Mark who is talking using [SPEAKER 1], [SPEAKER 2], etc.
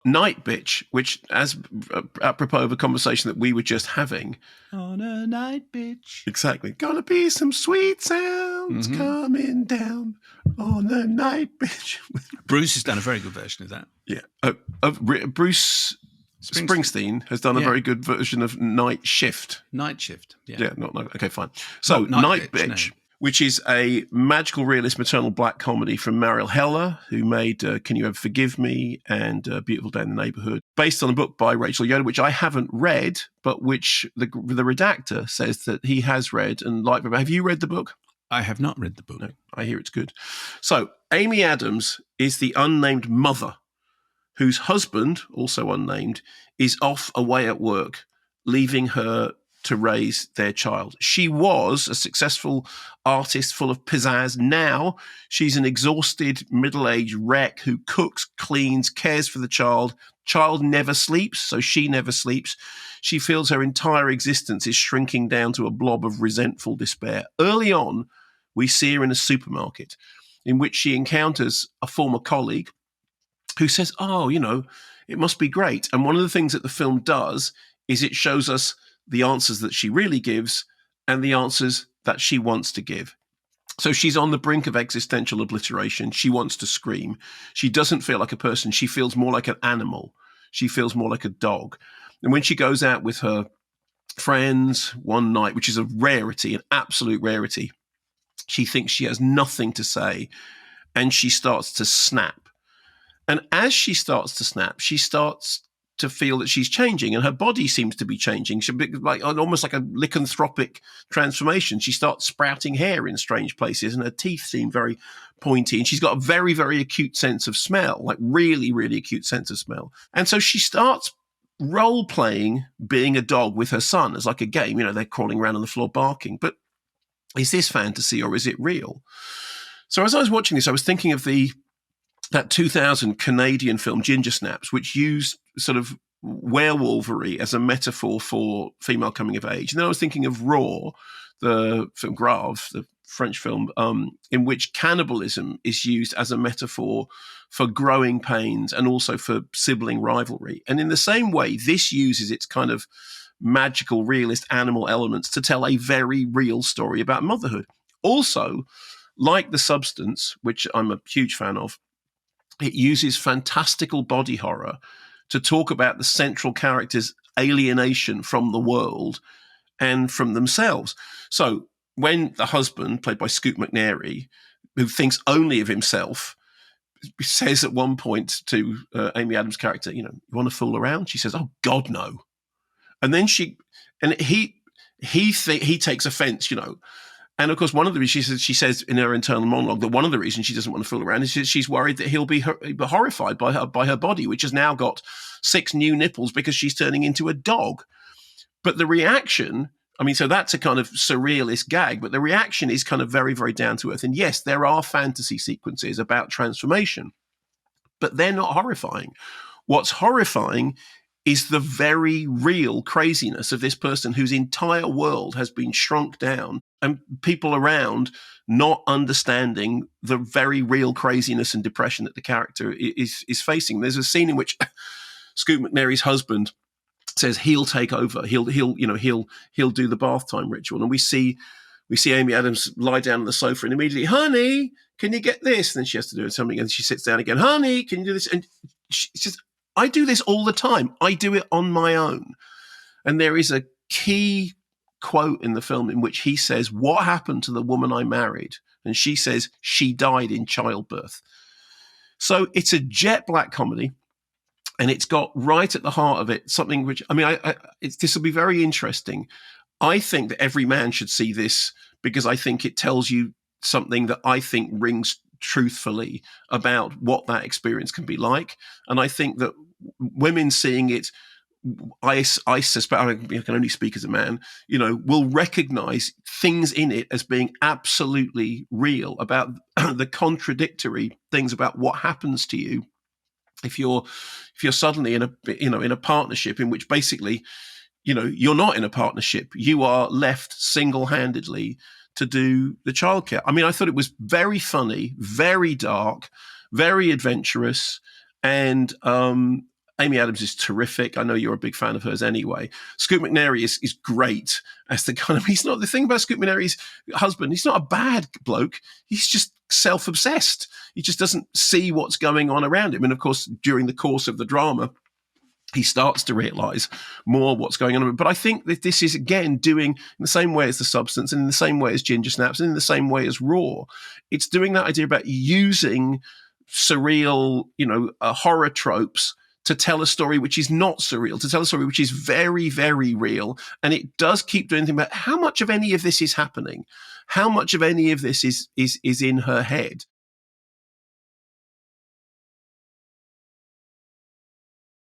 [SPEAKER 1] Nightbitch, which, as apropos of a conversation that we were just having,
[SPEAKER 2] on a night, bitch.
[SPEAKER 1] exactly, gonna be some sweet sounds coming down on the night, bitch.
[SPEAKER 2] Bruce has done a very good version of that.
[SPEAKER 1] Yeah, Bruce Springsteen has done a very good version of Night Shift.
[SPEAKER 2] Night Shift,
[SPEAKER 1] Yeah, not okay, fine. So
[SPEAKER 2] Nightbitch,
[SPEAKER 1] which is a magical realist maternal black comedy from Mariel Heller, who made Can You Ever Forgive Me and Beautiful Day in the Neighborhood, based on a book by Rachel Yoder, which I haven't read, but which the redactor says that he has read and liked. Have you read the book?
[SPEAKER 2] I have not read the book.
[SPEAKER 1] No, I hear it's good. So Amy Adams is the unnamed mother whose husband, also unnamed, is off away at work, leaving her to raise their child. She was a successful artist full of pizzazz. Now she's an exhausted middle-aged wreck who cooks, cleans, cares for the child. Child never sleeps, so she never sleeps. She feels her entire existence is shrinking down to a blob of resentful despair. Early on, we see her in a supermarket in which she encounters a former colleague who says, oh, it must be great. And one of the things that the film does is it shows us the answers that she really gives and the answers that she wants to give. So she's on the brink of existential obliteration. She wants to scream. She doesn't feel like a person. She feels more like an animal. She feels more like a dog. And when she goes out with her friends one night, which is a rarity, an absolute rarity, she thinks she has nothing to say and she starts to snap. And as she starts to snap, she starts to feel that she's changing and her body seems to be changing. She's like almost like a lycanthropic transformation. She starts sprouting hair in strange places and her teeth seem very pointy and she's got a very, very acute sense of smell, like really, really acute sense of smell. And so she starts role-playing being a dog with her son as like a game. They're crawling around on the floor barking. But is this fantasy or is it real? So as I was watching this, I was thinking of that 2000 Canadian film Ginger Snaps, which used sort of werewolvery as a metaphor for female coming of age. And then I was thinking of Raw, the film Grave, the French film, in which cannibalism is used as a metaphor for growing pains and also for sibling rivalry. And in the same way, this uses its kind of magical, realist animal elements to tell a very real story about motherhood. Also, like The Substance, which I'm a huge fan of, it uses fantastical body horror to talk about the central character's alienation from the world and from themselves. So when the husband, played by Scoot McNairy, who thinks only of himself, says at one point to Amy Adams' character, you want to fool around? She says, oh, God, no. And then he takes offense, And of course, one of the reasons she says in her internal monologue that one of the reasons she doesn't want to fool around is she's worried that he'll be horrified by her body, which has now got 6 new nipples because she's turning into a dog. But the reaction, so that's a kind of surrealist gag, but the reaction is kind of very, very down to earth. And yes, there are fantasy sequences about transformation, but they're not horrifying. What's horrifying is the very real craziness of this person whose entire world has been shrunk down and people around not understanding the very real craziness and depression that the character is facing. There's a scene in which Scoot McNairy's husband says he'll take over. He'll do the bath time ritual. And we see Amy Adams lie down on the sofa and immediately, honey, can you get this? And then she has to do something and she sits down again, honey, can you do this? And she says, I do this all the time. I do it on my own. And there is a key quote in the film in which he says, what happened to the woman I married? And she says, she died in childbirth. So it's a jet black comedy. And it's got right at the heart of it something which, this will be very interesting. I think that every man should see this because I think it tells you something that I think rings truthfully about what that experience can be like. And I think that women seeing it, I suspect, I can only speak as a man, will recognize things in it as being absolutely real about the contradictory things about what happens to you if you're suddenly in a partnership in which basically, you're not in a partnership. You are left single-handedly to do the childcare. I thought it was very funny, very dark, very adventurous, and Amy Adams is terrific. I know you're a big fan of hers anyway. Scoot McNairy is great as the kind of, he's not, the thing about Scoot McNairy's husband, he's not a bad bloke. He's just self-obsessed. He just doesn't see what's going on around him. And of course, during the course of the drama, he starts to realize more what's going on. But I think that this is, again, doing in the same way as The Substance and in the same way as Ginger Snaps and in the same way as Raw. It's doing that idea about using surreal, horror tropes to tell a story which is not surreal, to tell a story which is very, very real. And it does keep doing things about how much of any of this is happening, how much of any of this is in her head.